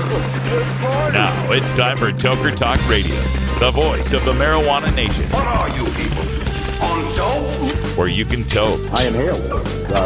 Now it's time for Toker Talk Radio, the voice of the marijuana nation. What are you people? On dope? Where you can toke. I inhale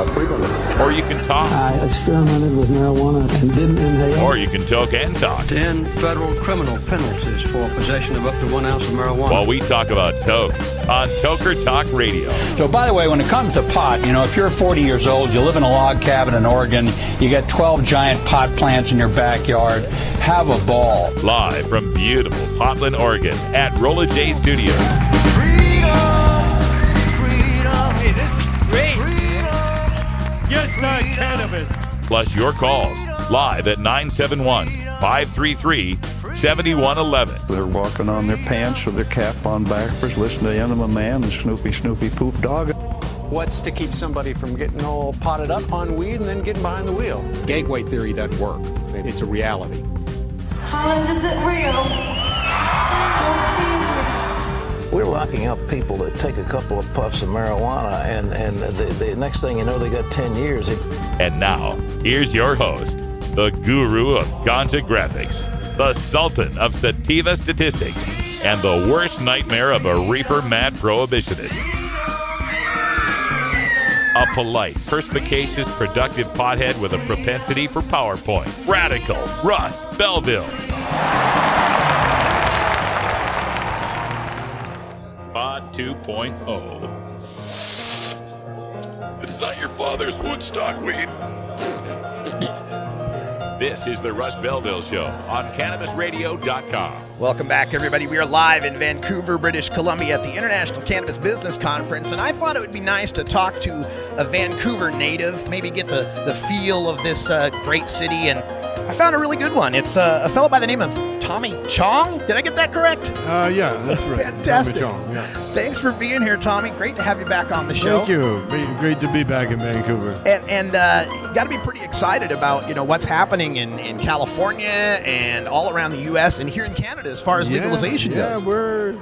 frequently. Or you can talk. I experimented with marijuana and didn't inhale. Or you can toke and talk. 10 federal criminal penalties for possession of up to 1 ounce of marijuana. While we talk about toke on Toker Talk Radio. So, by the way, when it comes to pot, if you're 40 years old, you live in a log cabin in Oregon, you got 12 giant pot plants in your backyard, have a ball. Live from beautiful Portland, Oregon at Rolla J Studios. Hey, this is great. Yes, not cannabis. Plus your calls live at 971-533-7111. They're walking on their pants with their cap on backwards, listening to Enema Man and Snoopy Poop Dog. What's to keep somebody from getting all potted up on weed and then getting behind the wheel? Gateway theory doesn't work. It's a reality. Holland, is it real? Don't tease me. We're locking up people that take a couple of puffs of marijuana, and the next thing you know, they got 10 years. And now, here's your host, the guru of ganja graphics, the sultan of sativa statistics, and the worst nightmare of a reefer mad prohibitionist. A polite, perspicacious, productive pothead with a propensity for PowerPoint. Radical Russ Belville. Pod 2.0. It's not your father's Woodstock weed. This is the Russ Belville Show on CannabisRadio.com. Welcome back, everybody. We are live in Vancouver, British Columbia at the International Cannabis Business Conference, and I thought it would be nice to talk to a Vancouver native, maybe get the feel of this great city, and I found a really good one. It's a fellow by the name of Tommy Chong. Did I get that correct? Yeah, that's right. Fantastic. Tommy Chong, yeah. Thanks for being here, Tommy. Great to have you back on the show. Thank you. Great to be back in Vancouver. And got to be pretty excited about what's happening in California and all around the U.S. and here in Canada as far as legalization goes. Yeah,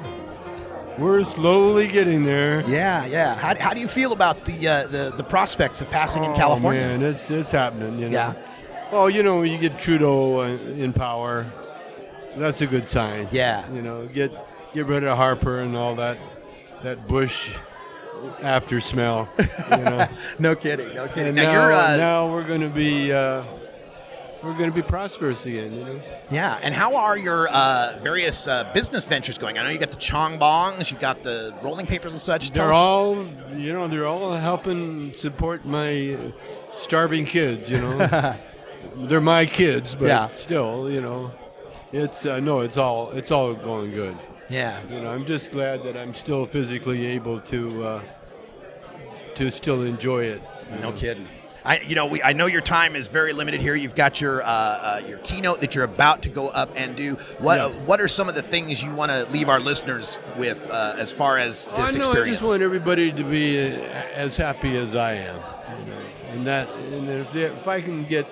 we're slowly getting there. Yeah. How do you feel about the prospects of passing in California? Man, it's happening. Yeah. Well, you get Trudeau in power. That's a good sign. Yeah. Get rid of Harper and all that Bush after smell. No kidding. And now we're going to be prosperous again. Yeah. And how are your various business ventures going? I know you got the Chong Bongs, you got the rolling papers and such. They're all helping support my starving kids. They're my kids, but still, it's it's all going good. Yeah. I'm just glad that I'm still physically able to still enjoy it. No kidding. I know your time is very limited here. You've got your keynote that you're about to go up and do. What are some of the things you want to leave our listeners with as far as this experience? I just want everybody to be as happy as I am, and if I can get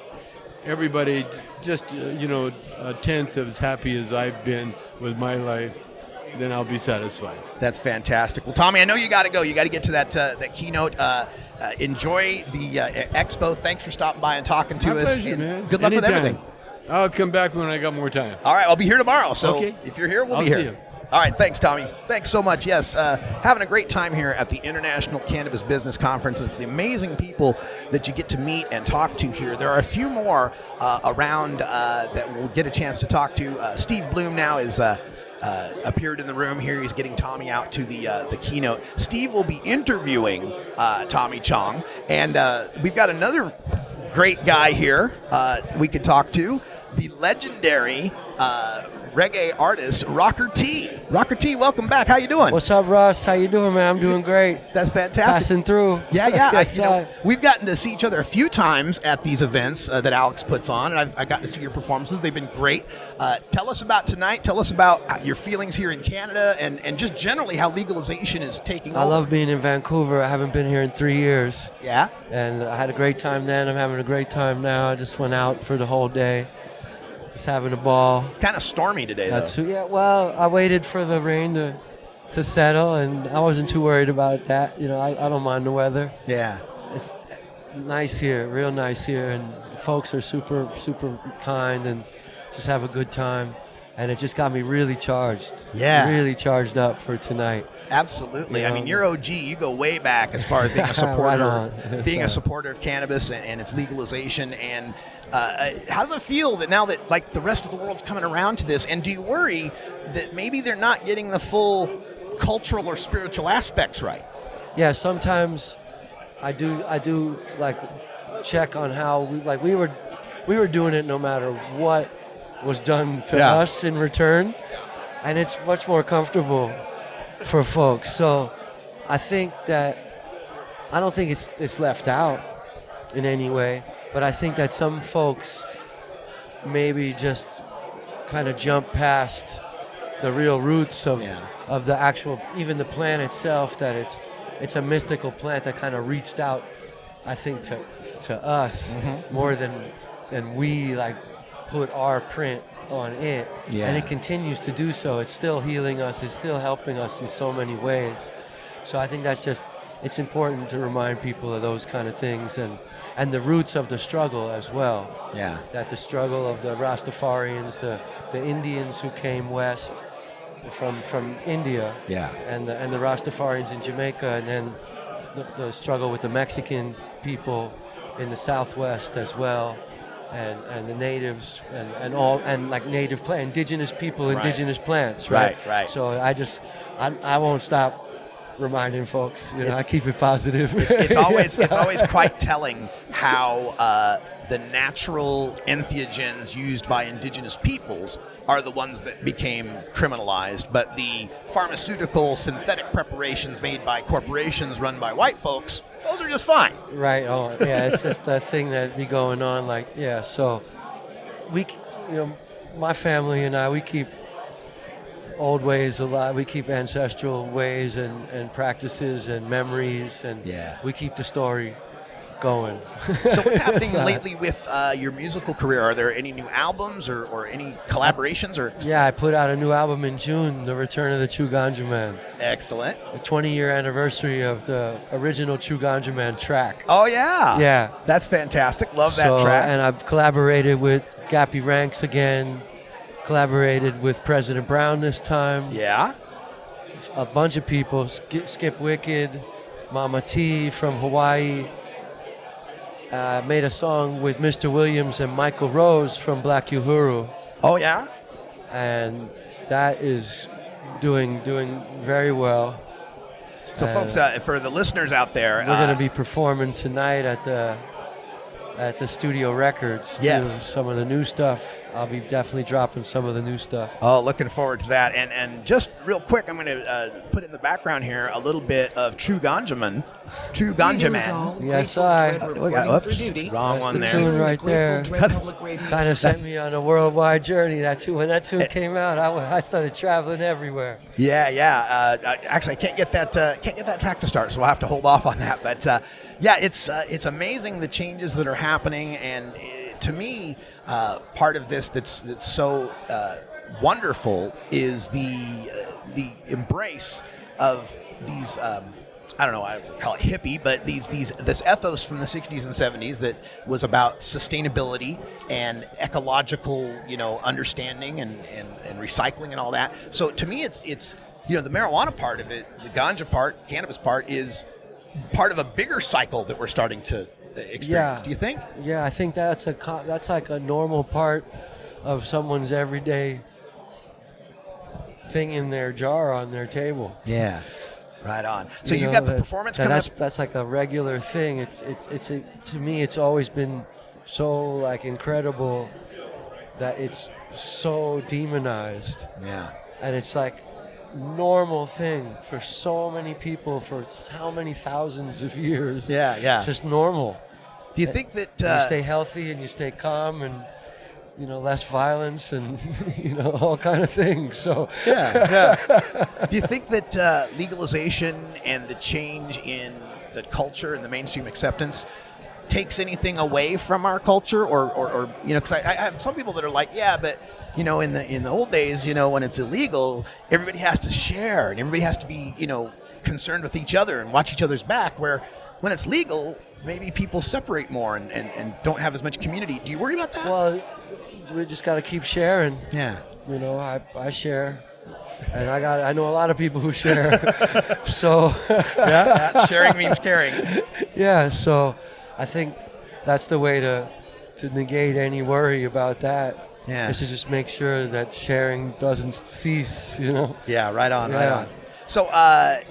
everybody just a tenth as happy as I've been with my life, then I'll be satisfied. That's fantastic. Well, Tommy, I know you got to go. You got to get to that keynote. Enjoy the expo. Thanks for stopping by and talking to us. Pleasure, man. Good luck with everything. I'll come back when I got more time. All right, I'll be here tomorrow. So okay. If you're here, we'll be see here. you. All right, thanks, Tommy. Thanks so much. Yes, having a great time here at the International Cannabis Business Conference. It's the amazing people that you get to meet and talk to here. There are a few more around that we'll get a chance to talk to. Steve Bloom now is appeared in the room here. He's getting Tommy out to the keynote. Steve will be interviewing Tommy Chong, and we've got another great guy here we could talk to, the legendary reggae artist Rocker T. Rocker T, welcome back. How you doing? What's up, Russ? How you doing, man? I'm doing great. That's fantastic. Passing through. Yeah. Yes, we've gotten to see each other a few times at these events that Alex puts on, and I've gotten to see your performances. They've been great. Tell us about tonight. Tell us about your feelings here in Canada and just generally how legalization is taking over. I love being in Vancouver. I haven't been here in 3 years. Yeah? And I had a great time then. I'm having a great time now. I just went out for the whole day. Just having a ball. It's kind of stormy today, though. Yeah, well, I waited for the rain to settle, and I wasn't too worried about that. I don't mind the weather. Yeah. It's nice here, real nice here, and the folks are super, super kind and just have a good time. And it just got me really charged. Yeah. Really charged up for tonight. Absolutely. You know, I mean, you're OG. You go way back as far as being a supporter, a supporter of cannabis and its legalization. And how does it feel that now that like the rest of the world's coming around to this? And do you worry that maybe they're not getting the full cultural or spiritual aspects right? Yeah. Sometimes I do like check on how we were doing it no matter what was done to us in return, and it's much more comfortable for folks. So I think that I don't think it's left out in any way, but I think that some folks maybe just kind of jump past the real roots of the actual, even the plant itself, that it's a mystical plant that kind of reached out, I think, to us more than we like put our print on it, and it continues to do so. It's still healing us, it's still helping us in so many ways. So I think that's just, it's important to remind people of those kind of things, and the roots of the struggle as well. Yeah. That the struggle of the Rastafarians, the Indians who came west from India, and the Rastafarians in Jamaica, and then the struggle with the Mexican people in the Southwest as well. And the natives and like indigenous people, indigenous plants, right? Right. So I won't stop reminding folks. I keep it positive. It's always quite telling how the natural entheogens used by indigenous peoples are the ones that became criminalized, but the pharmaceutical synthetic preparations made by corporations run by white folks, those are just fine. Right. Oh, yeah. It's just that thing that be going on. Like, yeah. So we, my family and I, we keep old ways alive. We keep ancestral ways and practices and memories, and we keep the story going. So what's happening lately with your musical career? Are there any new albums or any collaborations? Yeah, I put out a new album in June, The Return of the True Ganja Man. Excellent. The 20-year anniversary of the original True Ganja Man track. Oh, yeah. Yeah. That's fantastic. Love that track. And I've collaborated with Gappy Ranks again, collaborated with President Brown this time. Yeah. A bunch of people, Skip Wicked, Mama T from Hawaii. Made a song with Mr. Williams and Michael Rose from Black Uhuru. Oh, yeah? And that is doing very well. So, folks, for the listeners out there... We're going to be performing tonight at the Studio Records, too. Yes. Some of the new stuff. I'll be definitely dropping some of the new stuff. Oh, looking forward to that. And just real quick, I'm going to put in the background here a little bit of True Ganja Man. True Ganja Man. Yes, I. Oops, wrong one there. Tune right there. Kind of sent me on a worldwide journey. When that tune came out, I started traveling everywhere. Yeah. Actually, I can't get that track to start, so we'll have to hold off on that. But yeah, it's amazing the changes that are happening, and to me, part of this that's so wonderful is the embrace of these. I don't know, I would call it hippie, but this ethos from the 60s and 70s that was about sustainability and ecological, understanding and recycling and all that. So to me, it's the marijuana part of it, the ganja part, cannabis part is part of a bigger cycle that we're starting to experience. Do you think? Yeah, I think that's like a normal part of someone's everyday thing in their jar on their table. Yeah. Right on. So you got the performance coming up. That's like a regular thing. It's to me, it's always been so like incredible that it's so demonized. Yeah. And it's like normal thing for so many people for how many thousands of years. Yeah. It's just normal. Do you think that you stay healthy and you stay calm and less violence and all kind of things. So yeah. Do you think that legalization and the change in the culture and the mainstream acceptance takes anything away from our culture, or because I have some people that are like, yeah, but in the old days, when it's illegal, everybody has to share and everybody has to be concerned with each other and watch each other's back. Where when it's legal, maybe people separate more and don't have as much community. Do you worry about that? Well, we just got to keep sharing. Yeah. You know, I share, and I know a lot of people who share. So yeah, sharing means caring. Yeah, so I think that's the way to negate any worry about that. Yeah. Is to just make sure that sharing doesn't cease, you know? Yeah, right on. So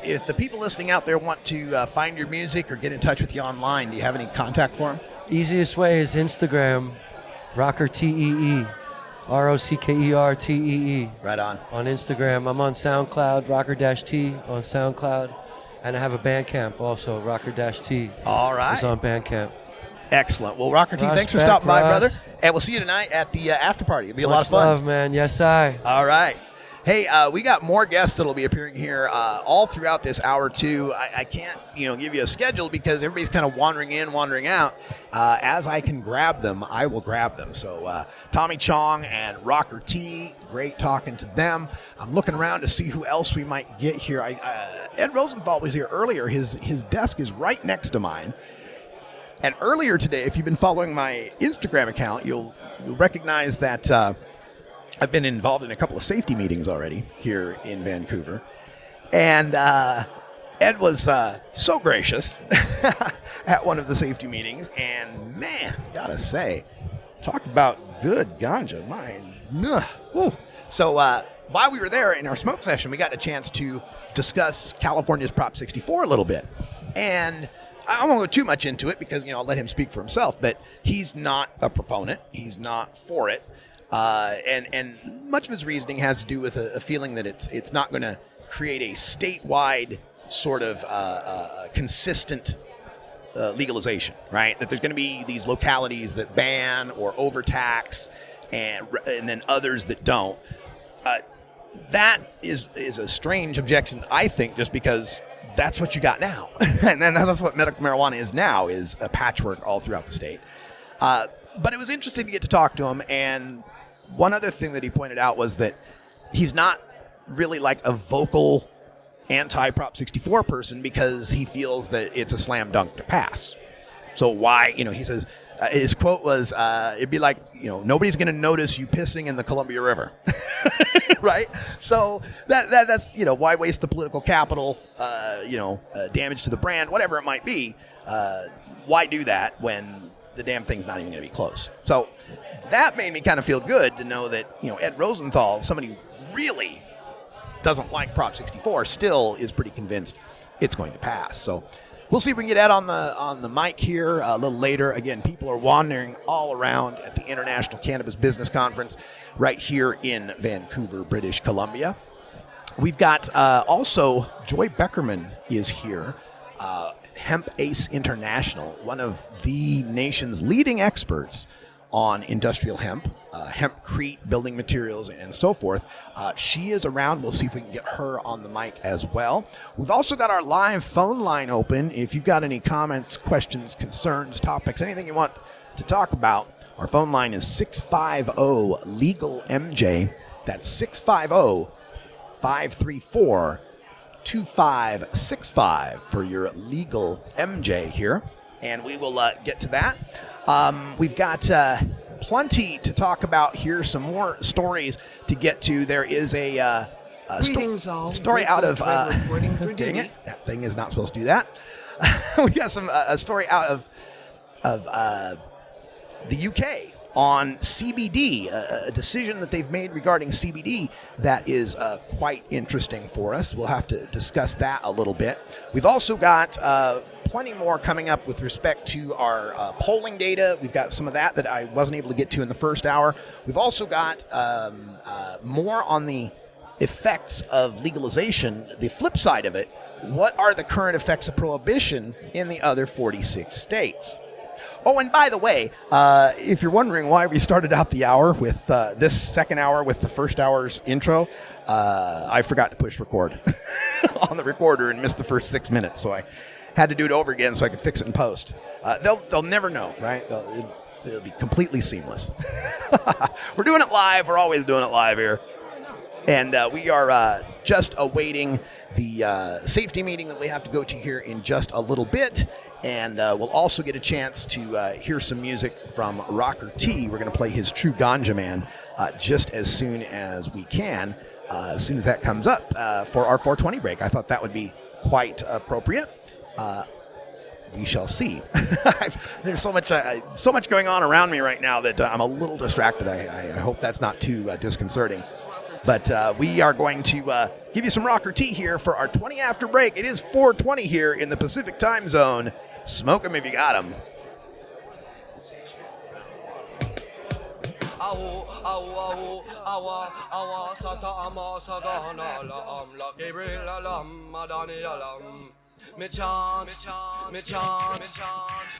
if the people listening out there want to find your music or get in touch with you online, do you have any contact for them? Easiest way is Instagram, Rocker TEE, ROCKERTEE. Right on. On Instagram. I'm on SoundCloud, Rocker-T on SoundCloud. And I have a Bandcamp also, Rocker-T. All right. It's on Bandcamp. Excellent. Well, Rocker T, thanks for stopping by, brother. And we'll see you tonight at the after party. It'll be a lot of fun. Love, man. Yes, I. All right. Hey, we got more guests that'll be appearing here all throughout this hour, too. I can't, give you a schedule because everybody's kind of wandering in, wandering out. As I can grab them, I will grab them. So Tommy Chong and Rocker T, great talking to them. I'm looking around to see who else we might get here. Ed Rosenthal was here earlier. His desk is right next to mine. And earlier today, if you've been following my Instagram account, you'll recognize that I've been involved in a couple of safety meetings already here in Vancouver. And Ed was so gracious at one of the safety meetings. And, man, gotta say, talk about good ganja. So while we were there in our smoke session, we got a chance to discuss California's Prop 64 a little bit. And I won't go too much into it because, I'll let him speak for himself, but he's not a proponent. He's not for it. And much of his reasoning has to do with a feeling that it's not going to create a statewide sort of consistent legalization, right? That there's going to be these localities that ban or overtax and then others that don't. That is a strange objection, I think, just because that's what you got now. And then that's what medical marijuana is now, is a patchwork all throughout the state. But it was interesting to get to talk to him. And one other thing that he pointed out was that he's not really like a vocal anti-Prop 64 person because he feels that it's a slam dunk to pass. So why, he says, his quote was, it'd be like, nobody's going to notice you pissing in the Columbia River. Right? So that's, why waste the political capital, damage to the brand, whatever it might be. Why do that when the damn thing's not even going to be close? So that made me kind of feel good to know that, Ed Rosenthal, somebody who really doesn't like Prop 64, still is pretty convinced it's going to pass. So we'll see if we can get Ed on the mic here a little later. Again, people are wandering all around at the International Cannabis Business Conference right here in Vancouver, British Columbia. We've got also Joy Beckerman is here, Hemp Ace International, one of the nation's leading experts on industrial hemp, hempcrete, building materials, and so forth. She is around. We'll see if we can get her on the mic as well. We've also got our live phone line open. If you've got any comments, questions, concerns, topics, anything you want to talk about, our phone line is 650-LEGAL-MJ. That's 650-534-2565 for your legal MJ here. And we will get to that. We've got plenty to talk about here, some more stories to get to. There is a story out of... dang it, that thing is not supposed to do that. We got a story out of the UK on CBD, a decision that they've made regarding CBD that is quite interesting for us. We'll have to discuss that a little bit. We've also got plenty more coming up with respect to our polling data. We've got some of that I wasn't able to get to in the first hour. We've also got more on the effects of legalization, the flip side of it. What are the current effects of prohibition in the other 46 states? Oh, and by the way, if you're wondering why we started out the hour with this second hour with the first hour's intro, I forgot to push record on the recorder and missed the first 6 minutes, so I had to do it over again so I could fix it in post. They'll never know, right? It'll be completely seamless. We're doing it live. We're always doing it live here. And we are just awaiting the safety meeting that we have to go to here in just a little bit. And we'll also get a chance to hear some music from Rocker T. We're going to play his True Ganja Man just as soon as we can, as soon as that comes up for our 420 break. I thought that would be quite appropriate. We shall see. There's so much going on around me right now that I'm a little distracted. I hope that's not too disconcerting. But we are going to give you some Rocker Tea here for our 20 after break. It is 4:20 here in the Pacific time zone. Smoke 'em if you got 'em. Me chant,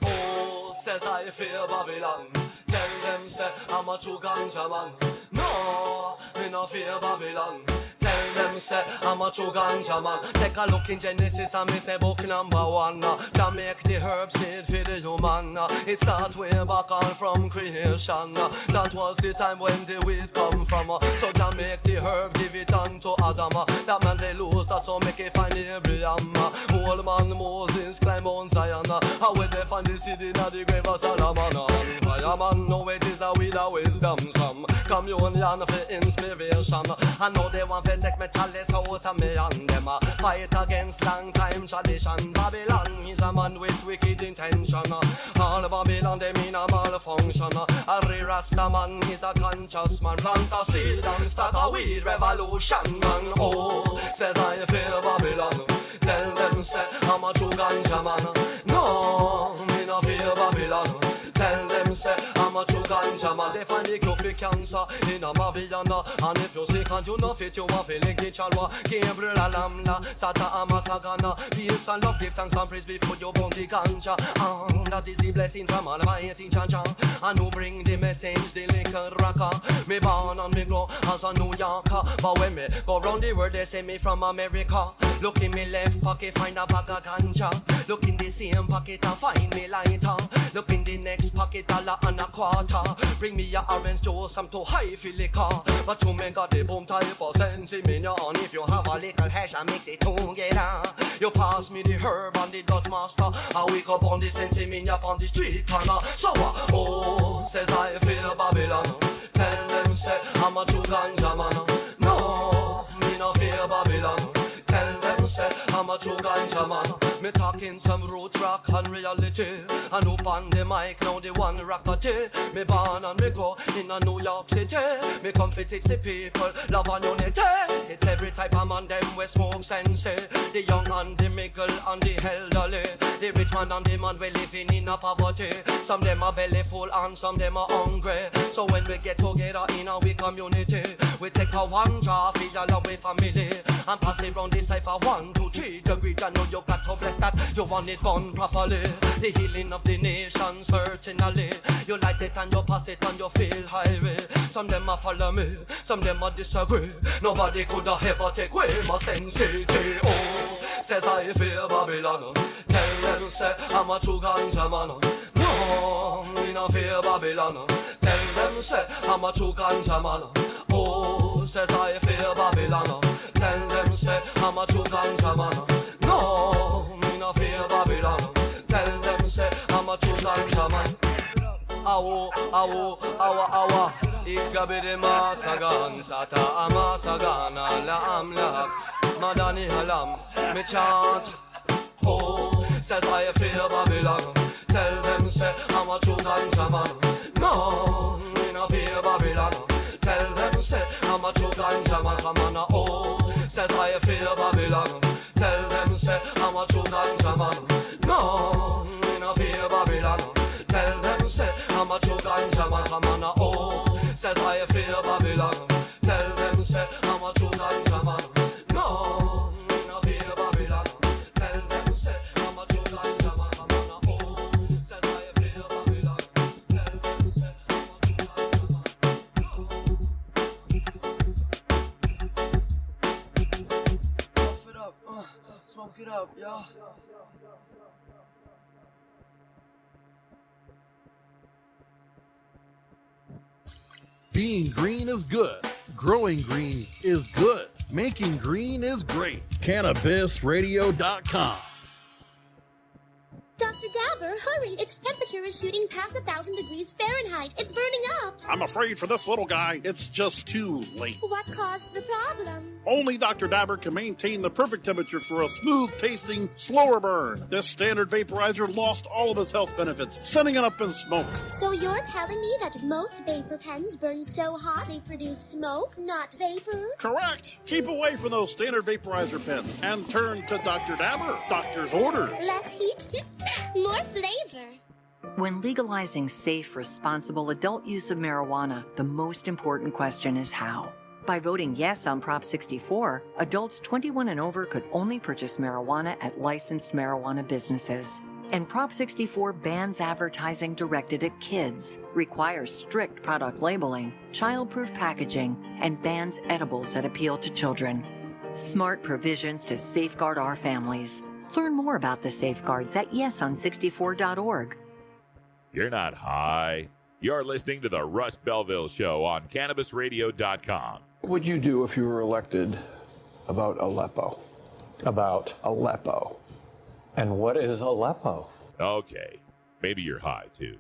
oh, says I fear Babylon. Tell them say I'm a true ganja man. No, me no fear Babylon. Tell them say I'm a true ganja man. Take a look in Genesis and me say book number 1. Can make the herb seed for the human. It start way back on from creation. That was the time when the weed come from. So can make the herb give it unto Adam. That man they lose, that's how make it find Abraham. Old man Moses climb on Zion. How will they find the seed in the grave of Solomon? Fireman know it is a weed of wisdom. Some communion for inspiration. I know they want to take me chalice out of me and them fight against long time tradition. Babylon is a man with wicked intention. All Babylon they mean a malfunction. A Rasta man is a conscious man. Plant a seed and start a weed revolution, man. Oh, says I fear Babylon. Tell them say I'm a true ganja man. No, me no fear Babylon. Tell them say I'm a true ganja man. They find the cure for cancer in a Maviana. And if you sick and you no fit, you want feeling the chalwa. Gabriel alamla, Sata amasagana. Peace and love, give thanks and praise before you burn the ganja. And that is the blessing from Almighty Jaja. And who bring the message, the liquor rocker. Me born and me grow as a New Yorker. But when me go round the world, they say me from America. Look in me left pocket, find a bag of ganja. Look in the same pocket and find me lighter. Look in the next pocket, $1.25. Bring me a orange juice, some too high for liquor. But you men got the boom type of sense in me on. If you have a little hash and mix it together, you pass me the herb and the Dutch master. I wake up on the sense in me up on the street corner. So oh, says I fear Babylon. Tell them say I'm a true ganja man. No, me no fear Babylon. Tell them say I'm a true ganja man. Me talking some roots rock and reality. And up on the mic now the one rockety. Me born and me grow in a New York City. Me come fit it's the people, love and unity. It's every type of man them we smoke sense. The young and the middle and the elderly. The rich man and the man we living in a poverty. Some them are belly full and some them are hungry. So when we get together in a we community, we take a one jar for your love with family. And pass it round the cipher 1, 2, 3 degrees. I know you got to bless that. You want it done properly. The healing of the nation certainly. You light it and you pass it and you feel highway. Some them a follow me, some them a disagree. Nobody could have ever take away my sensity. Oh, says I fear Babylon. Tell them say I'm a true ganja man. No, me no fear Babylon. Tell them say I'm a true ganja man. Oh, says I fear Babylon. Tell them say I'm a true ganja man. No, me no fear Babylon. Tell them say I'm a true ganja man. Awo, awo, awa, awa. It's gonna be the masagan, sata amasagan, ala amlak, madani halam, me chant. Oh, says I fear Babylon. Tell them say I'm a true ganja man. No, me no fear Babylon. Tell them say I'm a true ganja man. Come on, oh, says I fear Babylon. Tell them say I'm a true ganja man. No, me no fear Babylon. Tell them say I'm a true ganja man. Come on, oh, says I fear Babylon. Tell them say I'm a true ganja man. No, me no fear Babylon. Tell them say I'm a true ganja man. Come on, oh, says I fear Babylon. Tell them say I'm a true ganja man. Puff it up, smoke it up, y'all. Being green is good. Growing green is good. Making green is great. CannabisRadio.com. Dr. Dr. Dabber, hurry. Its temperature is shooting past 1,000 degrees Fahrenheit. It's burning up. I'm afraid for this little guy, it's just too late. What caused the problem? Only Dr. Dabber can maintain the perfect temperature for a smooth-tasting, slower burn. This standard vaporizer lost all of its health benefits, sending it up in smoke. So you're telling me that most vapor pens burn so hot they produce smoke, not vapor? Correct. Keep away from those standard vaporizer pens and turn to Dr. Dabber. Doctor's orders. Less heat, more flavor. When legalizing safe, responsible adult use of marijuana, the most important question is how. By voting yes on Prop 64, adults 21 and over could only purchase marijuana at licensed marijuana businesses. And Prop 64 bans advertising directed at kids, requires strict product labeling, child-proof packaging, and bans edibles that appeal to children. Smart provisions to safeguard our families. Learn more about the safeguards at yeson64.org. You're not high. You're listening to the Russ Belville Show on CannabisRadio.com. What would you do if you were elected about Aleppo? About? Aleppo. And what is Aleppo? Okay, maybe you're high, too.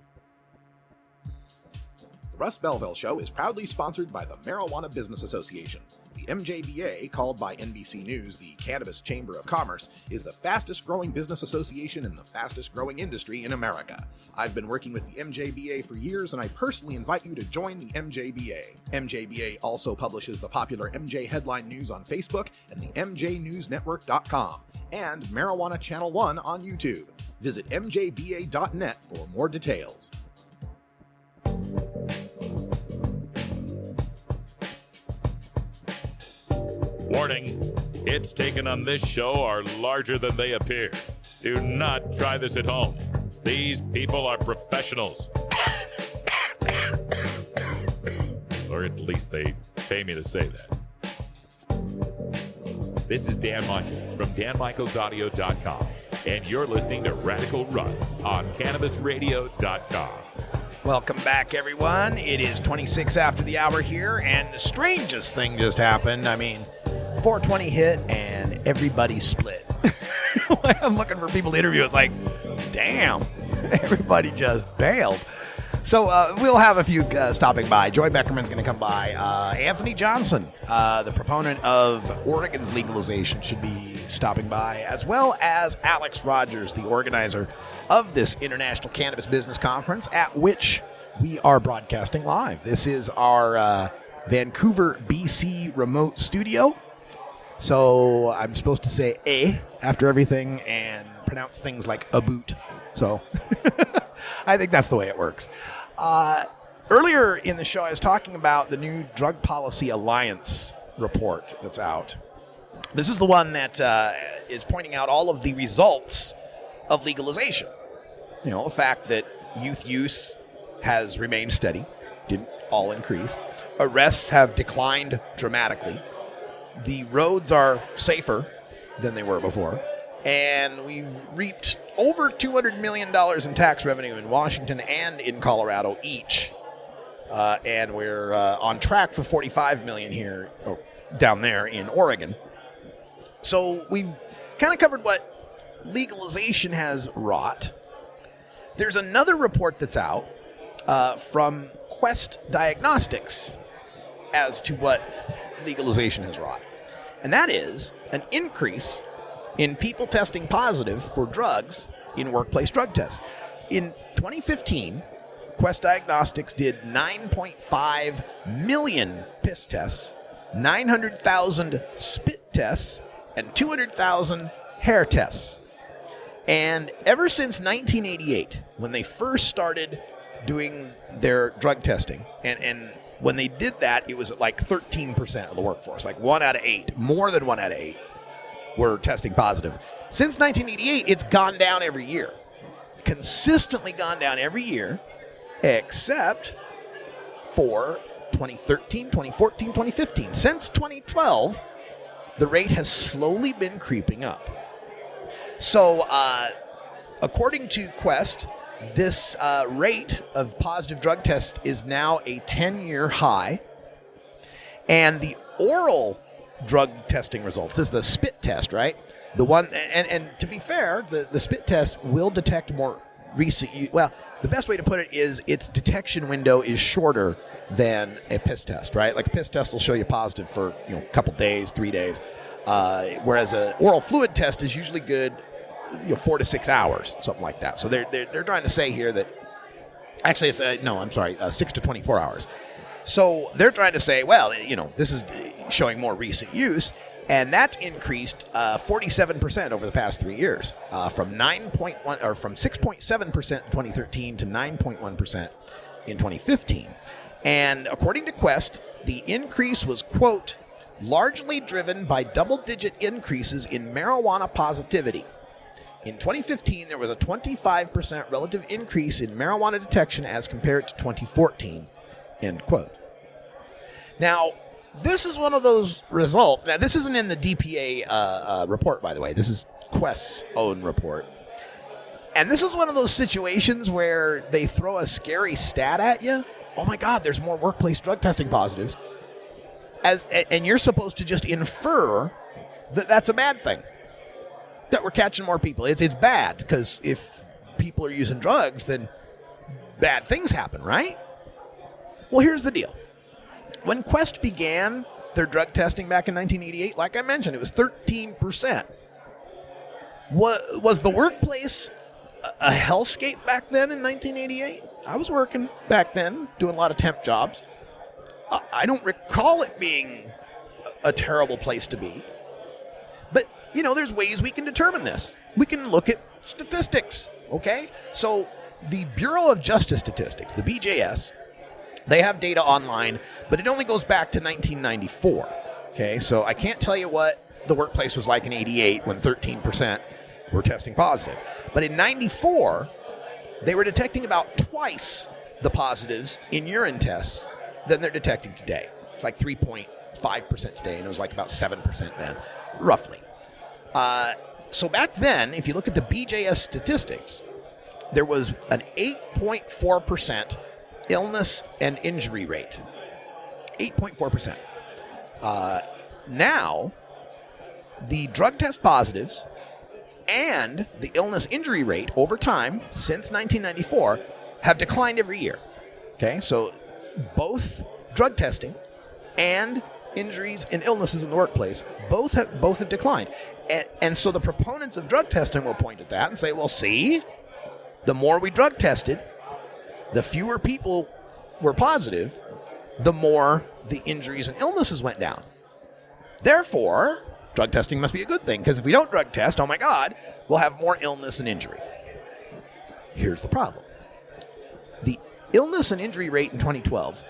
The Russ Belville Show is proudly sponsored by the Marijuana Business Association. The MJBA, called by NBC News the Cannabis Chamber of Commerce, is the fastest growing business association in the fastest growing industry in America. I've been working with the MJBA for years, and I personally invite you to join the MJBA. MJBA also publishes the popular MJ Headline News on Facebook and the MJNewsNetwork.com, and Marijuana Channel 1 on YouTube. Visit mjba.net for more details. Warning, hits taken on this show are larger than they appear. Do not try this at home. These people are professionals. Or at least they pay me to say that. This is Dan Michaels from danmichaelsaudio.com, and you're listening to Radical Russ on CannabisRadio.com. Welcome back, everyone. It is 26 after the hour here, and the strangest thing just happened. I mean, 420 hit, and everybody split. I'm looking for people to interview. It's like, damn, everybody just bailed. So we'll have a few stopping by. Joy Beckerman's going to come by. Anthony Johnson, the proponent of Oregon's legalization, should be stopping by, as well as Alex Rogers, the organizer of this International Cannabis Business Conference, at which we are broadcasting live. This is our Vancouver, BC remote studio. So I'm supposed to say "a" after everything and pronounce things like "a boot." So I think that's the way it works. Earlier in the show, I was talking about the new Drug Policy Alliance report that's out. This is the one that is pointing out all of the results of legalization. You know, the fact that youth use has remained steady, didn't all increase. Arrests have declined dramatically. The roads are safer than they were before. And we've reaped over $200 million in tax revenue in Washington and in Colorado each. And we're on track for $45 million here, down there in Oregon. So we've kind of covered what legalization has wrought. There's another report that's out from Quest Diagnostics as to what legalization has wrought. And that is an increase in people testing positive for drugs in workplace drug tests. In 2015, Quest Diagnostics did 9.5 million piss tests, 900,000 spit tests, and 200,000 hair tests. And ever since 1988, when they first started doing their drug testing, and when they did that, it was at like 13% of the workforce, like 1 out of 8, more than 1 out of 8 were testing positive. Since 1988, it's gone down every year. Consistently gone down every year, except for 2013, 2014, 2015. Since 2012, the rate has slowly been creeping up. So, according to Quest, this rate of positive drug tests is now a 10-year high. And the oral drug testing results, this is the spit test, right? The one, and to be fair, the spit test will detect more recent. Well, the best way to put it is its detection window is shorter than a piss test, right? Like a piss test will show you positive for a couple days, 3 days, whereas an oral fluid test is usually good, 4 to 6 hours, something like that. So they're trying to say here that actually it's 6 to 24 hours. So they're trying to say, well, this is showing more recent use. And that's increased 47% over the past 3 years, from 6.7% in 2013 to 9.1% in 2015. And according to Quest, the increase was, quote, largely driven by double-digit increases in marijuana positivity. In 2015, there was a 25% relative increase in marijuana detection as compared to 2014, end quote. Now, this is one of those results. Now, this isn't in the DPA report, by the way. This is Quest's own report. And this is one of those situations where they throw a scary stat at you. Oh, my God, there's more workplace drug testing positives. And you're supposed to just infer that that's a bad thing, that we're catching more people. It's bad because if people are using drugs, then bad things happen, right? Well, here's the deal. When Quest began their drug testing back in 1988, like I mentioned, it was 13%. Was the workplace a hellscape back then in 1988? I was working back then, doing a lot of temp jobs. I don't recall it being a terrible place to be. But, there's ways we can determine this. We can look at statistics, okay? So the Bureau of Justice Statistics, the BJS, they have data online, but it only goes back to 1994. Okay, so I can't tell you what the workplace was like in 88 when 13% were testing positive. But in 94, they were detecting about twice the positives in urine tests than they're detecting today. It's like 3.5% today, and it was like about 7% then, roughly. So back then, if you look at the BJS statistics, there was an 8.4% illness and injury rate. 8.4%. Now, the drug test positives and the illness injury rate over time since 1994 have declined every year. Okay, so both drug testing and injuries and illnesses in the workplace both have declined. And so the proponents of drug testing will point at that and say, well, see, the more we drug tested, the fewer people were positive, the more the injuries and illnesses went down. Therefore, drug testing must be a good thing, because if we don't drug test, oh my God, we'll have more illness and injury. Here's the problem. The illness and injury rate in 2012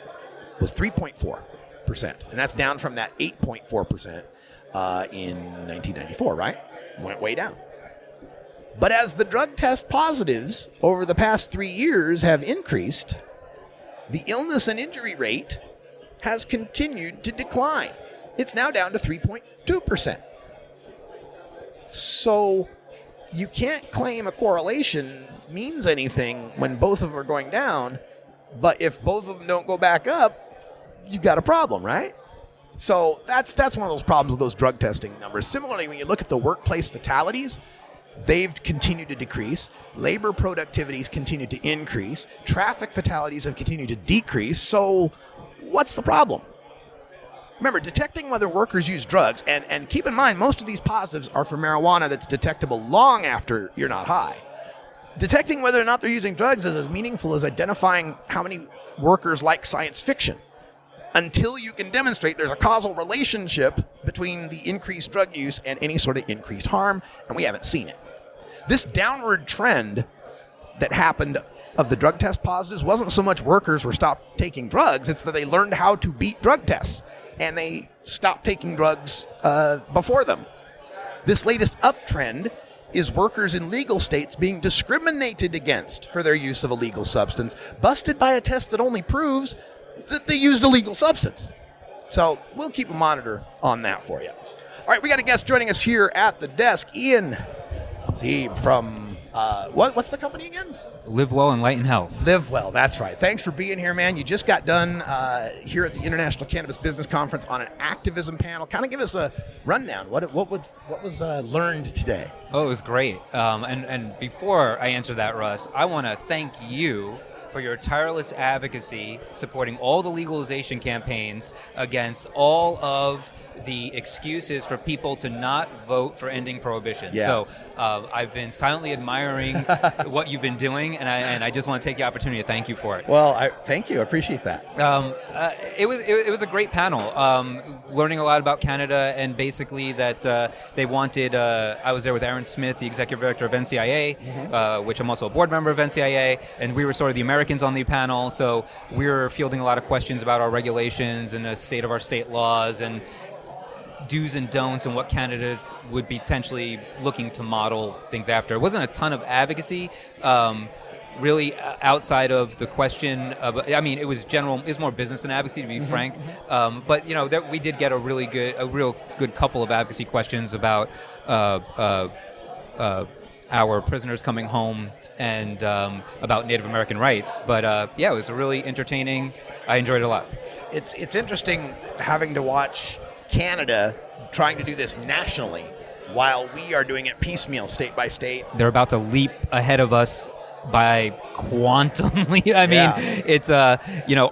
was 3.4%, and that's down from that 8.4% in 1994, right? Went way down. But as the drug test positives over the past 3 years have increased, the illness and injury rate has continued to decline. It's now down to 3.2%. So you can't claim a correlation means anything when both of them are going down, but if both of them don't go back up, you've got a problem, right? So that's one of those problems with those drug testing numbers. Similarly, when you look at the workplace fatalities, they've continued to decrease. Labor productivities continue to increase. Traffic fatalities have continued to decrease. So what's the problem? Remember, detecting whether workers use drugs, and keep in mind, most of these positives are for marijuana that's detectable long after you're not high. Detecting whether or not they're using drugs is as meaningful as identifying how many workers like science fiction, until you can demonstrate there's a causal relationship between the increased drug use and any sort of increased harm, and we haven't seen it. This downward trend that happened of the drug test positives wasn't so much workers were stopped taking drugs, it's that they learned how to beat drug tests, and they stopped taking drugs before them. This latest uptrend is workers in legal states being discriminated against for their use of a legal substance, busted by a test that only proves that they used a legal substance. So we'll keep a monitor on that for you. All right, we got a guest joining us here at the desk. Ian, from, what's the company again? Live well and light in health. Live well, that's right. Thanks for being here, man. You just got done here at the International Cannabis Business Conference on an activism panel. Kind of give us a rundown. What was learned today? Oh, it was great. And before I answer that, Russ, I want to thank you for your tireless advocacy supporting all the legalization campaigns against all of the excuses for people to not vote for ending prohibition. Yeah. So I've been silently admiring what you've been doing, and I just want to take the opportunity to thank you for it. Well, thank you. I appreciate that. It was a great panel, learning a lot about Canada, and basically that they wanted. I was there with Aaron Smith, the executive director of NCIA, which I'm also a board member of NCIA, and we were sort of the Americans on the panel. So we were fielding a lot of questions about our regulations and the state of our state laws and do's and don'ts and what Canada would be potentially looking to model things after. It wasn't a ton of advocacy, really outside of the question of, I mean, it was general, it was more business than advocacy, to be frank. But, you know, we did get a real good couple of advocacy questions about our prisoners coming home and about Native American rights. But yeah, it was really entertaining. I enjoyed it a lot. It's interesting having to watch Canada trying to do this nationally while we are doing it piecemeal, state by state. They're about to leap ahead of us by quantumly. I mean, it's you know,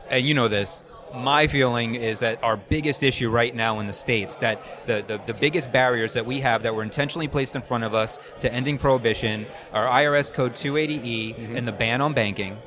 and you know this, my feeling is that our biggest issue right now in the States, that the biggest barriers that we have that were intentionally placed in front of us to ending prohibition are IRS Code 280E and the ban on banking.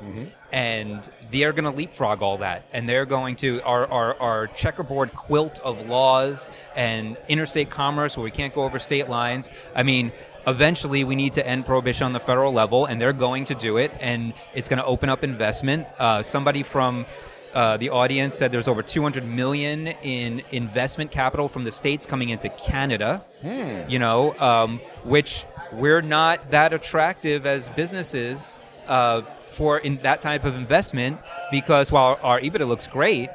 And they're going to leapfrog all that. And they're going to, our checkerboard quilt of laws and interstate commerce where we can't go over state lines. I mean, eventually we need to end prohibition on the federal level, and they're going to do it. And it's going to open up investment. Somebody from the audience said there's over $200 million in investment capital from the states coming into Canada, you know, which we're not that attractive as businesses for in that type of investment, because while our EBITDA looks great,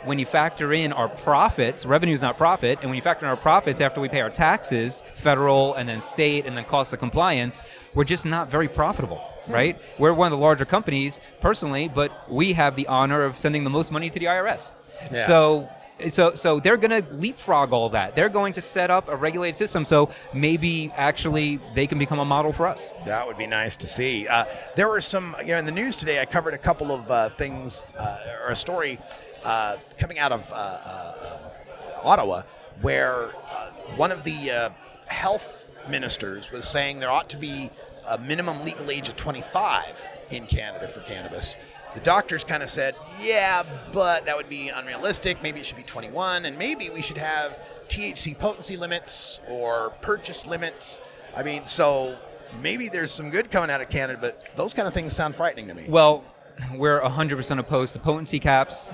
when you factor in our profits, revenue is not profit, and when you factor in our profits after we pay our taxes, federal and then state and then cost of compliance, we're just not very profitable. Right? We're one of the larger companies personally, but we have the honor of sending the most money to the IRS. Yeah. So they're going to leapfrog all that. They're going to set up a regulated system. So maybe actually they can become a model for us. That would be nice to see. There were some, you know, in the news today, I covered a couple of things, or a story coming out of Ottawa, where one of the health ministers was saying there ought to be a minimum legal age of 25 in Canada for cannabis. The doctors kind of said, yeah, but that would be unrealistic. Maybe it should be 21, and maybe we should have THC potency limits or purchase limits. I mean, so maybe there's some good coming out of Canada, but those kind of things sound frightening to me. Well, we're 100% opposed to potency caps.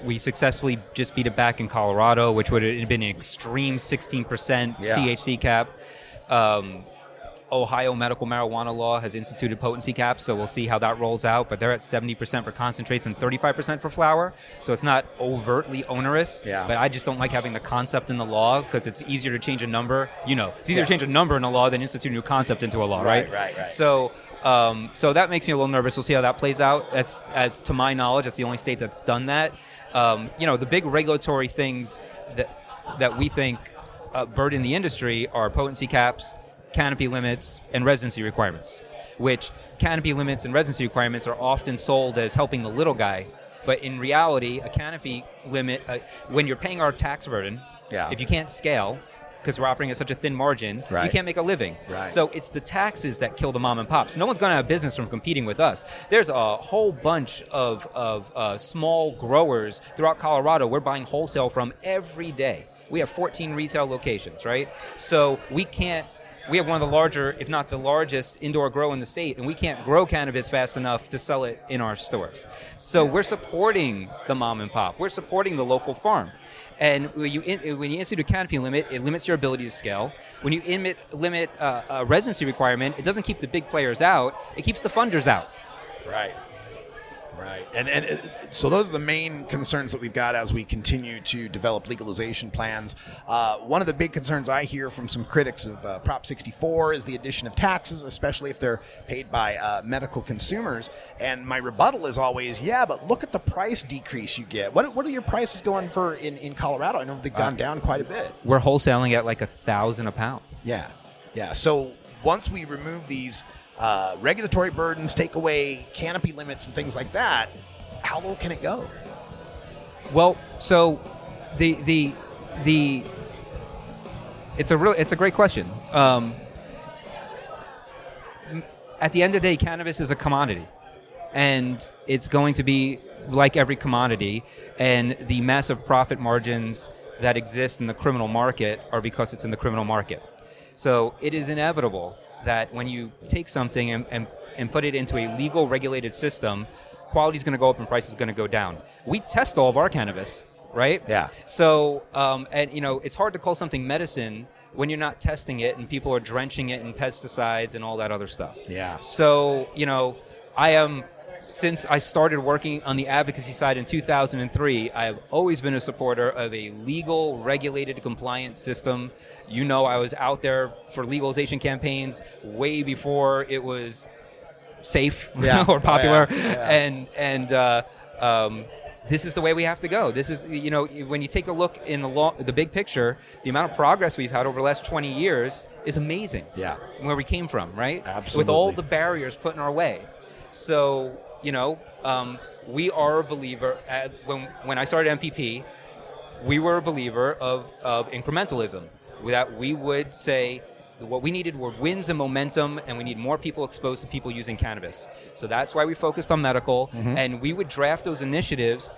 We successfully just beat it back in Colorado, which would have been an extreme 16% THC cap. Ohio medical marijuana law has instituted potency caps, so we'll see how that rolls out. But they're at 70% for concentrates and 35% for flower, so it's not overtly onerous. Yeah. But I just don't like having the concept in the law, because it's easier to change a number. You know, it's easier to change a number in a law than institute a new concept into a law, right? Right. So that makes me a little nervous. We'll see how that plays out. That's, to my knowledge, that's the only state that's done that. You know, the big regulatory things that we think burden the industry are potency caps, canopy limits, and residency requirements, which canopy limits and residency requirements are often sold as helping the little guy. But in reality, a canopy limit, when you're paying our tax burden, if you can't scale, because we're operating at such a thin margin, you can't make a living. Right. So it's the taxes that kill the mom and pops. No one's going to have business from competing with us. There's a whole bunch of small growers throughout Colorado we're buying wholesale from every day. We have 14 retail locations, right? So we have one of the larger, if not the largest, indoor grow in the state, and we can't grow cannabis fast enough to sell it in our stores. So we're supporting the mom and pop. We're supporting the local farm. And when you institute a canopy limit, it limits your ability to scale. When you limit a residency requirement, it doesn't keep the big players out. It keeps the funders out. Right. Right. And so those are the main concerns that we've got as we continue to develop legalization plans. One of the big concerns I hear from some critics of Prop 64 is the addition of taxes, especially if they're paid by medical consumers. And my rebuttal is always, yeah, but look at the price decrease you get. What are your prices going for in Colorado? I know they've gone down quite a bit. We're wholesaling at like $1,000 a pound. Yeah. Yeah. So once we remove these regulatory burdens, take away canopy limits and things like that, how low can it go? Well, so it's a great question. At the end of the day, cannabis is a commodity, and it's going to be like every commodity, and the massive profit margins that exist in the criminal market are because it's in the criminal market. So it is inevitable that when you take something and put it into a legal regulated system, quality is going to go up and price is going to go down. We test all of our cannabis, right? Yeah. So, it's hard to call something medicine when you're not testing it and people are drenching it in pesticides and all that other stuff. Yeah. So, since I started working on the advocacy side in 2003, I have always been a supporter of a legal, regulated, compliant system. I was out there for legalization campaigns way before it was safe or popular. And this is the way we have to go. This is, when you take a look in the big picture, the amount of progress we've had over the last 20 years is amazing. Yeah. Where we came from, right? Absolutely. With all the barriers put in our way. So, we are a believer. When I started MPP, we were a believer of incrementalism. That we would say what we needed were wins and momentum, and we need more people exposed to people using cannabis. So that's why we focused on medical, and we would draft those initiatives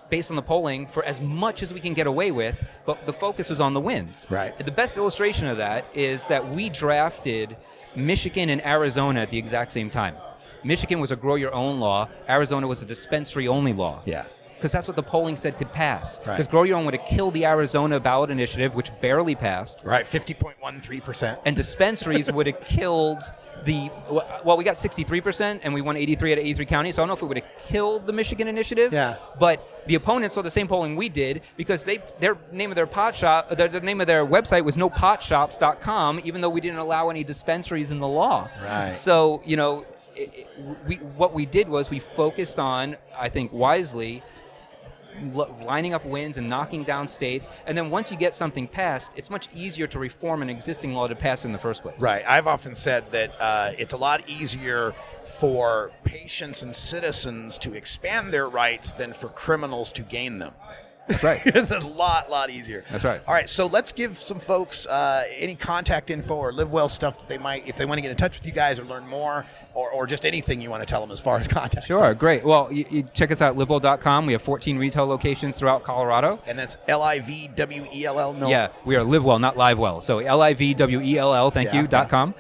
based on the polling for as much as we can get away with, but the focus was on the wins. Right. The best illustration of that is that we drafted Michigan and Arizona at the exact same time. Michigan was a grow-your-own law. Arizona was a dispensary-only law. Yeah. Because that's what the polling said could pass. Right. Because Grow Your Own would have killed the Arizona ballot initiative, which barely passed. Right, 50.13%. And dispensaries would have killed we got 63%, and we won 83 out of 83 counties, so I don't know if it would have killed the Michigan initiative. Yeah. But the opponents saw the same polling we did, because their name of their pot shop, the name of their website was nopotshops.com, even though we didn't allow any dispensaries in the law. Right. So, what we did was we focused on, I think wisely, lining up wins and knocking down states, and then once you get something passed, it's much easier to reform an existing law to pass in the first place. Right. I've often said that it's a lot easier for patients and citizens to expand their rights than for criminals to gain them. That's right. It's a lot easier. That's right. All right, so let's give some folks any contact info or Live Well stuff that they might, if they want to get in touch with you guys or learn more, or just anything you want to tell them as far as contact. Sure, great. Well, you check us out at livewell.com. We have 14 retail locations throughout Colorado. And that's LIVWELL. No. Yeah, we are Live Well, not Live Well. So LIVWELL, thank you, .com.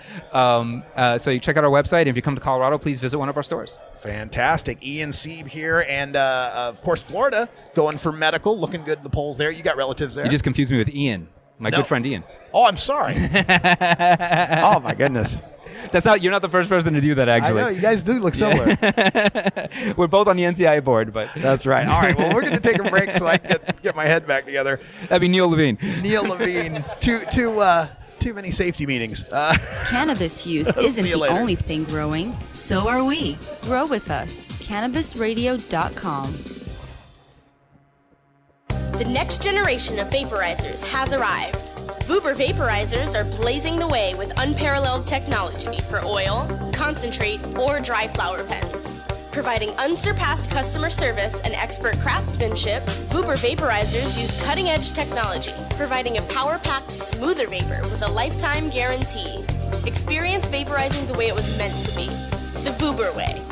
So you check out our website. And if you come to Colorado, please visit one of our stores. Fantastic. Ian Sieb here. And, of course, Florida, going for medical, looking good in the polls there. You got relatives there? You just confused me with Ian, my good friend Ian. Oh, I'm sorry. Oh, my goodness. You're not the first person to do that, actually. I know, you guys do look similar. We're both on the NCI board, but that's right. All right, well, we're going to take a break so I can get my head back together. That'd be Neal Levine. Neal Levine. Too many safety meetings. Cannabis use isn't the only thing growing. So are we. Grow with us. CannabisRadio.com. The next generation of vaporizers has arrived. Vuber vaporizers are blazing the way with unparalleled technology for oil, concentrate, or dry flower pens. Providing unsurpassed customer service and expert craftsmanship, Vuber vaporizers use cutting-edge technology, providing a power-packed, smoother vapor with a lifetime guarantee. Experience vaporizing the way it was meant to be. The Vuber way.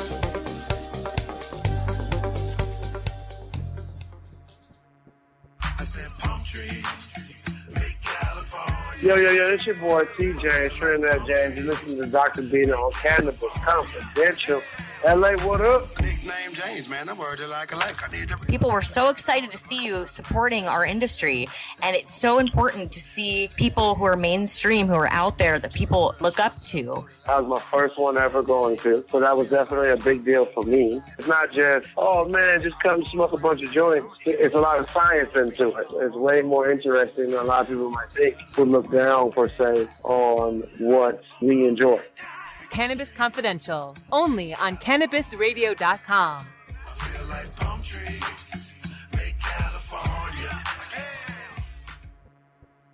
Yo, it's your boy TJ, Trinidad James. You're listening to Dr. Bina on Cannabis Confidential. LA, what up? Nickname James, man. I'm already like a like. I need to... People were so excited to see you supporting our industry, and it's so important to see people who are mainstream, who are out there that people look up to. That was my first one ever going to, so that was definitely a big deal for me. It's not just, oh man, just come smoke a bunch of joints. It's a lot of science into it. It's way more interesting than a lot of people might think who look down, per se, on what we enjoy. Cannabis Confidential, only on CannabisRadio.com.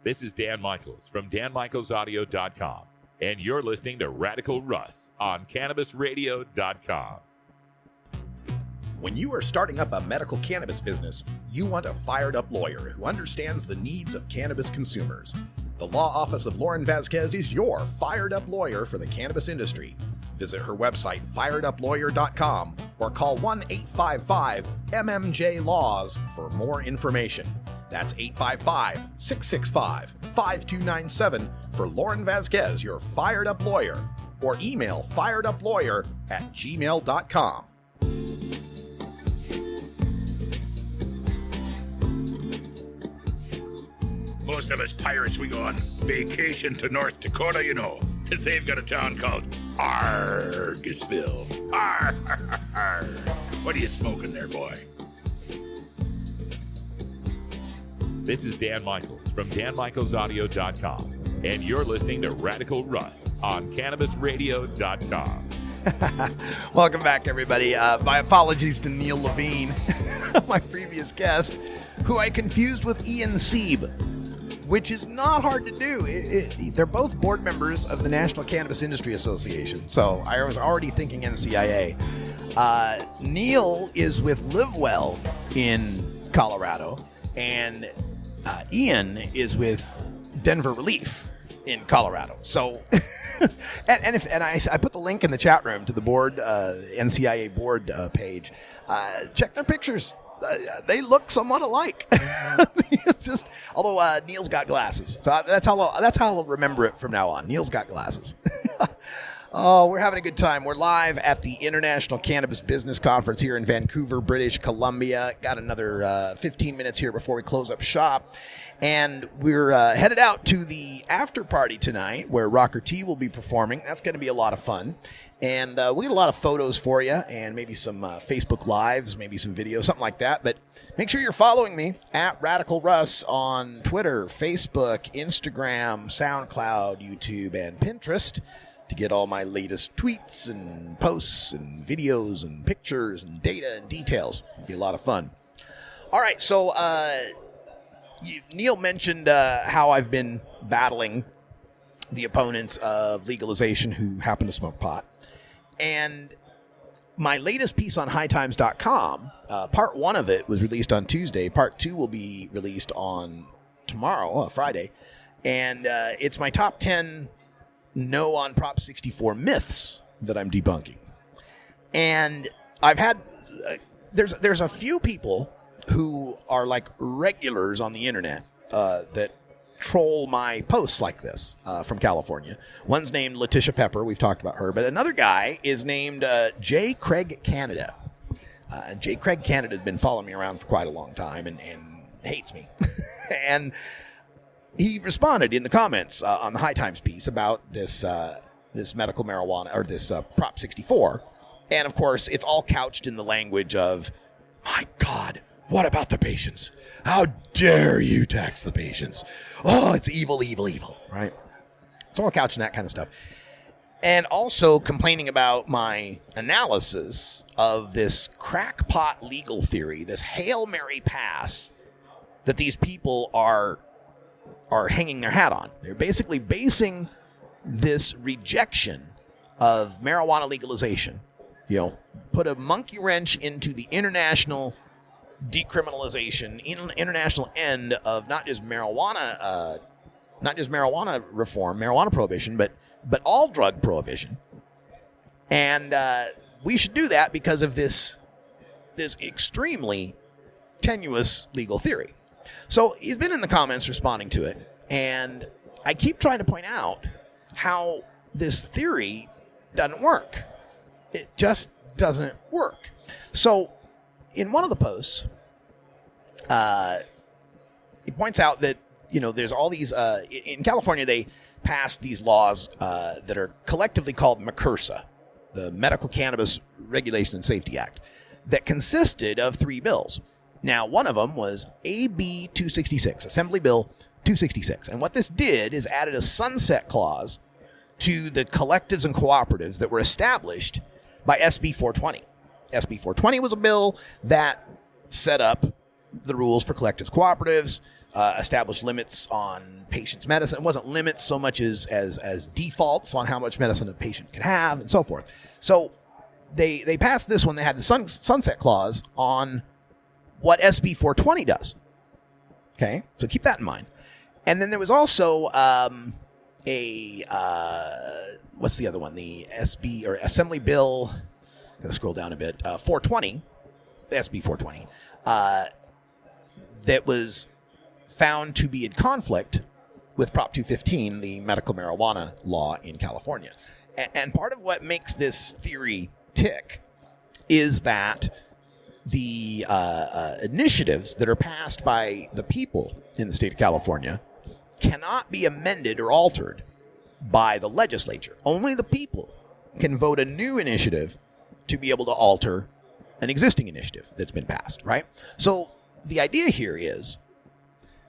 This is Dan Michaels from DanMichaelsAudio.com, and you're listening to Radical Russ on CannabisRadio.com. When you are starting up a medical cannabis business, you want a fired-up lawyer who understands the needs of cannabis consumers. The law office of Lauren Vasquez is your fired-up lawyer for the cannabis industry. Visit her website, fireduplawyer.com, or call 1-855-MMJ-LAWS for more information. That's 855-665-5297 for Lauren Vasquez, your fired-up lawyer, or email fireduplawyer@gmail.com. Most of us pirates, we go on vacation to North Dakota, you know, because they've got a town called Argosville. What are you smoking there, boy? This is Dan Michaels from DanMichaelsAudio.com, and you're listening to Radical Russ on CannabisRadio.com. Welcome back, everybody. My apologies to Neal Levine, my previous guest, who I confused with Ian Sieb, which is not hard to do. They're both board members of the National Cannabis Industry Association, so I was already thinking NCIA. Neal is with Livewell in Colorado, and Ian is with Denver Relief in Colorado. So, I put the link in the chat room to the board, NCIA board page. Check their pictures. They look somewhat alike. It's just, although Neal's got glasses, so that's how I'll remember it from now on. Neal's got glasses. Oh, we're having a good time. We're live at the International Cannabis Business Conference here in Vancouver, British Columbia. Got another 15 minutes here before we close up shop. And we're headed out to the after party tonight where Rocker T will be performing. That's going to be a lot of fun. And we'll get a lot of photos for you and maybe some Facebook Lives, maybe some videos, something like that. But make sure you're following me at Radical Russ on Twitter, Facebook, Instagram, SoundCloud, YouTube, and Pinterest to get all my latest tweets and posts and videos and pictures and data and details. It'll be a lot of fun. All right, so Neal mentioned how I've been battling the opponents of legalization who happen to smoke pot. And my latest piece on hightimes.com, part one of it was released on Tuesday. Part two will be released on tomorrow, Friday. And it's my top 10 no on Prop 64 myths that I'm debunking. And I've had, there's a few people who are like regulars on the internet that troll my posts like this from California. One's named Letitia Pepper. We've talked about her. But another guy is named J. Craig Canada. J. Craig Canada has been following me around for quite a long time and hates me. And he responded in the comments on the High Times piece about this medical marijuana, or this Prop 64. And, of course, it's all couched in the language of, my God, what about the patients? How dare you tax the patients? Oh, it's evil, evil, evil, right? It's all couched in that kind of stuff. And also complaining about my analysis of this crackpot legal theory, this Hail Mary pass that these people are hanging their hat on. They're basically basing this rejection of marijuana legalization, put a monkey wrench into the international decriminalization, international end of not just marijuana reform, marijuana prohibition, but all drug prohibition. And we should do that because of this extremely tenuous legal theory. So he's been in the comments responding to it, and I keep trying to point out how this theory doesn't work. It just doesn't work. So in one of the posts, it points out that, there's all these, in California, they passed these laws that are collectively called MCRSA, the Medical Cannabis Regulation and Safety Act, that consisted of 3 bills. Now, one of them was AB 266, Assembly Bill 266. And what this did is added a sunset clause to the collectives and cooperatives that were established by SB 420. SB 420 was a bill that set up the rules for collectives, cooperatives, established limits on patients' medicine. It wasn't limits so much as defaults on how much medicine a patient can have and so forth. So they passed this when they had the sunset clause on what SB 420 does. Okay, so keep that in mind. And then there was also what's the other one? The SB or Assembly Bill. Gotta scroll down a bit. 420, SB 420, that was found to be in conflict with Prop 215, the medical marijuana law in California. And part of what makes this theory tick is that the initiatives that are passed by the people in the state of California cannot be amended or altered by the legislature. Only the people can vote a new initiative to be able to alter an existing initiative that's been passed, right? So the idea here is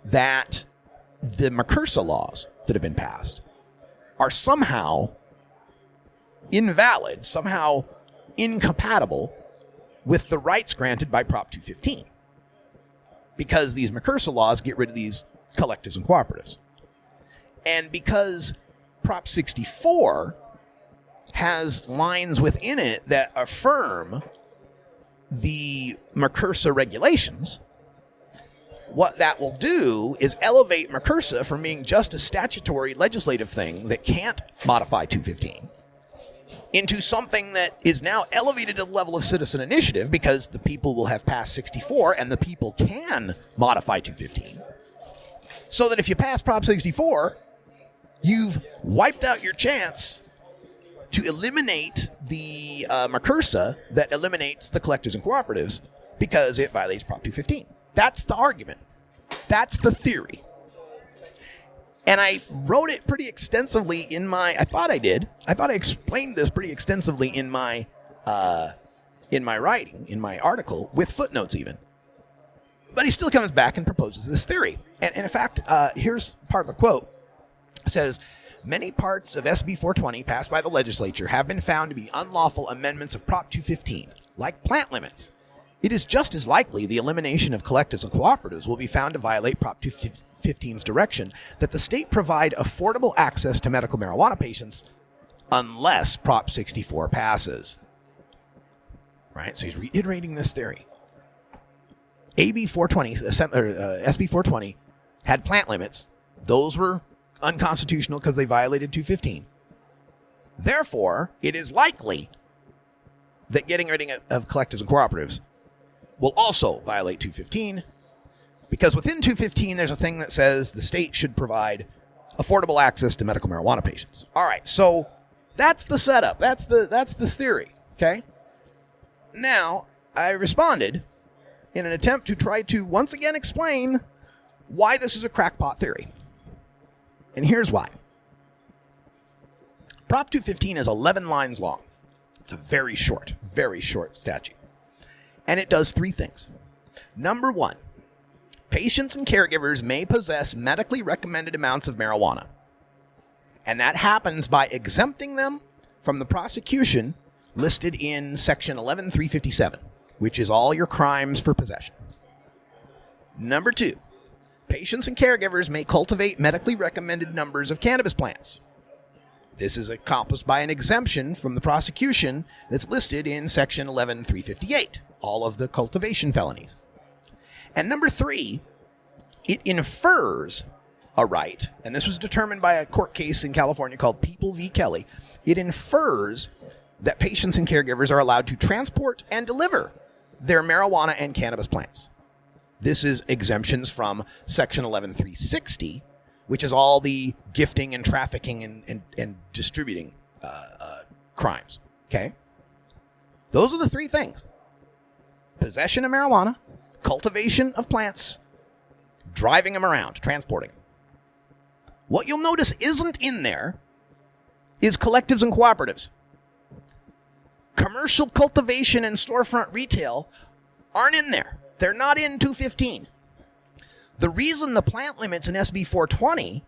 that the MCRSA laws that have been passed are somehow invalid, somehow incompatible with the rights granted by Prop 215, because these MCRSA laws get rid of these collectives and cooperatives. And because Prop 64 has lines within it that affirm the MCRSA regulations, what that will do is elevate MCRSA from being just a statutory legislative thing that can't modify 215 into something that is now elevated to the level of citizen initiative, because the people will have passed 64 and the people can modify 215. So that if you pass Prop 64, you've wiped out your chance to eliminate the MCRSA that eliminates the collectives and cooperatives because it violates Prop 215. That's the argument. That's the theory. And I wrote it pretty extensively in my, I thought I explained this pretty extensively in my writing, in my article, with footnotes even. But he still comes back and proposes this theory. And in fact, here's part of the quote. It says, many parts of SB 420 passed by the legislature have been found to be unlawful amendments of Prop 215, like plant limits. It is just as likely the elimination of collectives and cooperatives will be found to violate Prop 215's direction that the state provide affordable access to medical marijuana patients unless Prop 64 passes. Right? So he's reiterating this theory. SB 420 had plant limits. Those were unconstitutional because they violated 215. Therefore, it is likely that getting rid of collectives and cooperatives will also violate 215, because within 215 there's a thing that says the state should provide affordable access to medical marijuana patients. All right, so that's the setup. That's the theory, okay? Now, I responded in an attempt to try to once again explain why this is a crackpot theory. And here's why. Prop 215 is 11 lines long. It's a very short statute. And it does 3 things. Number 1, patients and caregivers may possess medically recommended amounts of marijuana. And that happens by exempting them from the prosecution listed in Section 11357, which is all your crimes for possession. Number 2, patients and caregivers may cultivate medically recommended numbers of cannabis plants. This is accomplished by an exemption from the prosecution that's listed in Section 11358, all of the cultivation felonies. And number 3, it infers a right, and this was determined by a court case in California called People v. Kelly. It infers that patients and caregivers are allowed to transport and deliver their marijuana and cannabis plants. This is exemptions from Section 11360, which is all the gifting and trafficking and distributing crimes. Okay? Those are the three things. Possession of marijuana, cultivation of plants, driving them around, transporting them. What you'll notice isn't in there is collectives and cooperatives. Commercial cultivation and storefront retail aren't in there. They're not in 215. The reason the plant limits in SB 420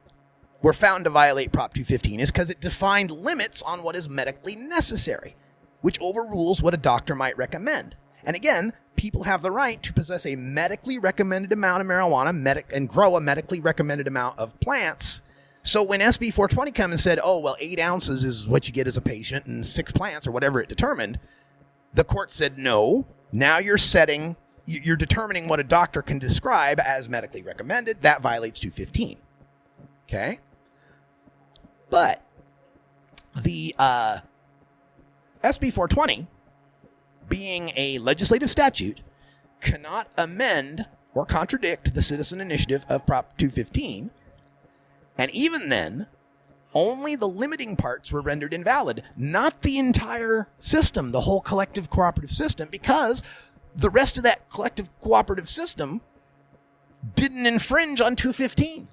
were found to violate Prop 215 is because it defined limits on what is medically necessary, which overrules what a doctor might recommend. And again, people have the right to possess a medically recommended amount of marijuana and grow a medically recommended amount of plants. So when SB 420 came and said, oh, well, 8 ounces is what you get as a patient and 6 plants or whatever it determined, the court said, no, now you're determining what a doctor can describe as medically recommended. That violates 215. Okay? But the SB 420, being a legislative statute, cannot amend or contradict the citizen initiative of Prop 215. And even then, only the limiting parts were rendered invalid, not the entire system, the whole collective cooperative system, because the rest of that collective cooperative system didn't infringe on 215.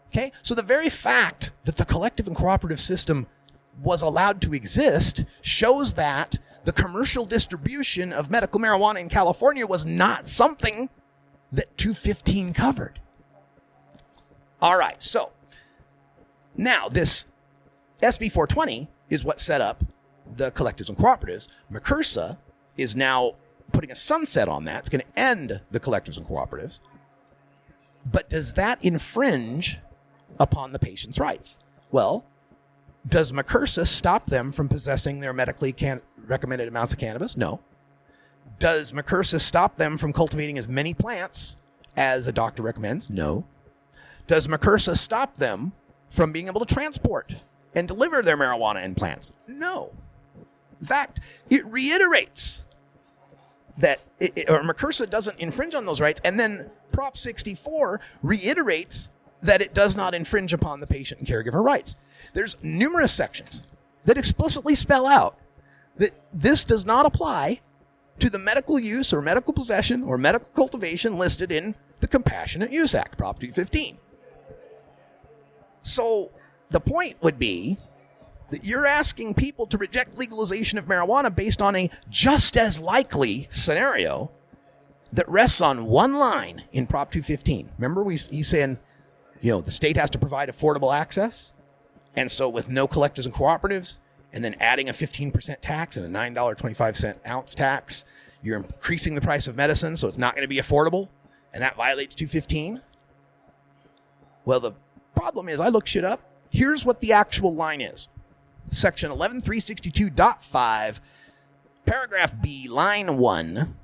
Okay? So the very fact that the collective and cooperative system was allowed to exist shows that the commercial distribution of medical marijuana in California was not something that 215 covered. All right, so now this SB 420 is what set up the collectives and cooperatives. McCursa is now putting a sunset on that. It's going to end the collectives and cooperatives. But does that infringe upon the patient's rights? Well, does McCursa stop them from possessing their medically recommended amounts of cannabis? No. Does McCursa stop them from cultivating as many plants as a doctor recommends? No. Does McCursa stop them from being able to transport and deliver their marijuana and plants? No. In fact, it reiterates that McCursa doesn't infringe on those rights, and then Prop 64 reiterates that it does not infringe upon the patient and caregiver rights. There's numerous sections that explicitly spell out that this does not apply to the medical use or medical possession or medical cultivation listed in the Compassionate Use Act, Prop 215. So the point would be that you're asking people to reject legalization of marijuana based on a just as likely scenario that rests on one line in Prop 215. Remember he's saying, the state has to provide affordable access? And so with no collectors and cooperatives, and then adding a 15% tax and a $9.25 ounce tax, you're increasing the price of medicine, so it's not going to be affordable, and that violates 215? Well, the problem is, I looked shit up. Here's what the actual line is. Section 11362.5, paragraph B, line 1.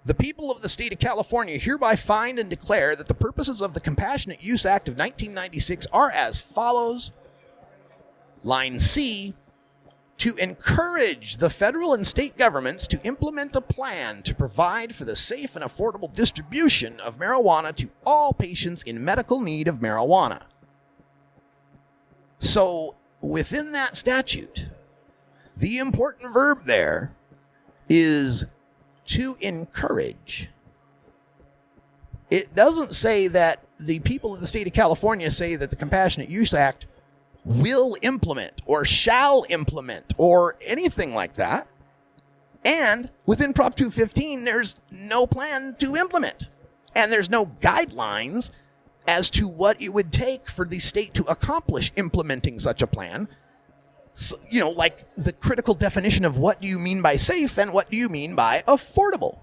The people of the state of California hereby find and declare that the purposes of the Compassionate Use Act of 1996 are as follows. Line C, to encourage the federal and state governments to implement a plan to provide for the safe and affordable distribution of marijuana to all patients in medical need of marijuana. So, within that statute, the important verb there is to encourage. It doesn't say that the people of the state of California say that the Compassionate Use Act will implement or shall implement or anything like that. And within Prop 215, there's no plan to implement. And there's no guidelines as to what it would take for the state to accomplish implementing such a plan. So, like the critical definition of what do you mean by safe and what do you mean by affordable.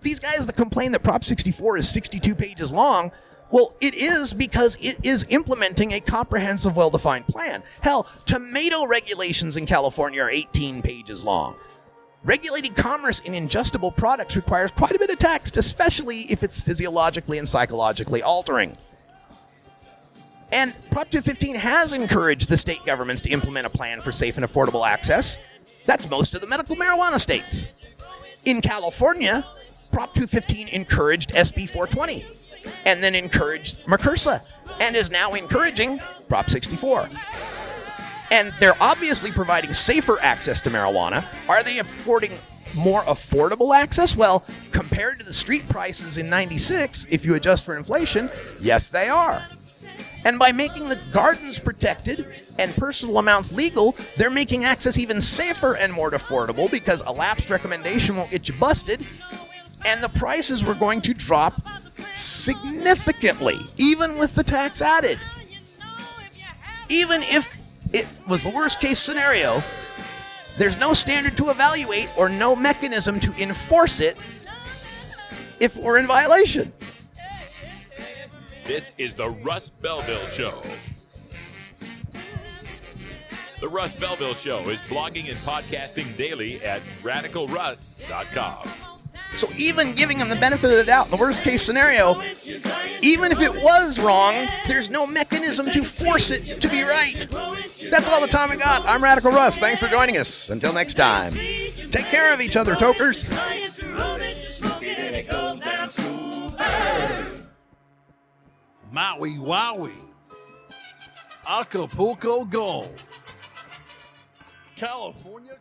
These guys that complain that Prop 64 is 62 pages long, well, it is because it is implementing a comprehensive, well-defined plan. Hell, tomato regulations in California are 18 pages long. Regulating commerce in ingestible products requires quite a bit of text, especially if it's physiologically and psychologically altering. And Prop 215 has encouraged the state governments to implement a plan for safe and affordable access. That's most of the medical marijuana states. In California, Prop 215 encouraged SB 420 and then encouraged McCursa and is now encouraging Prop 64. And they're obviously providing safer access to marijuana. Are they affording more affordable access? Well, compared to the street prices in 96, if you adjust for inflation, yes, they are. And by making the gardens protected and personal amounts legal, they're making access even safer and more affordable because a lapsed recommendation won't get you busted. And the prices were going to drop significantly, even with the tax added. Even if it was the worst case scenario, there's no standard to evaluate or no mechanism to enforce it if we're in violation. This is the Russ Belville Show. The Russ Belville Show is blogging and podcasting daily at radicalruss.com. So even giving them the benefit of the doubt in the worst case scenario, even if it was wrong, there's no mechanism to force it to be right. That's all the time we got. I'm Radical Russ. Thanks for joining us. Until next time, take care of each other, Tokers. Maui Wowie, Acapulco Gold, California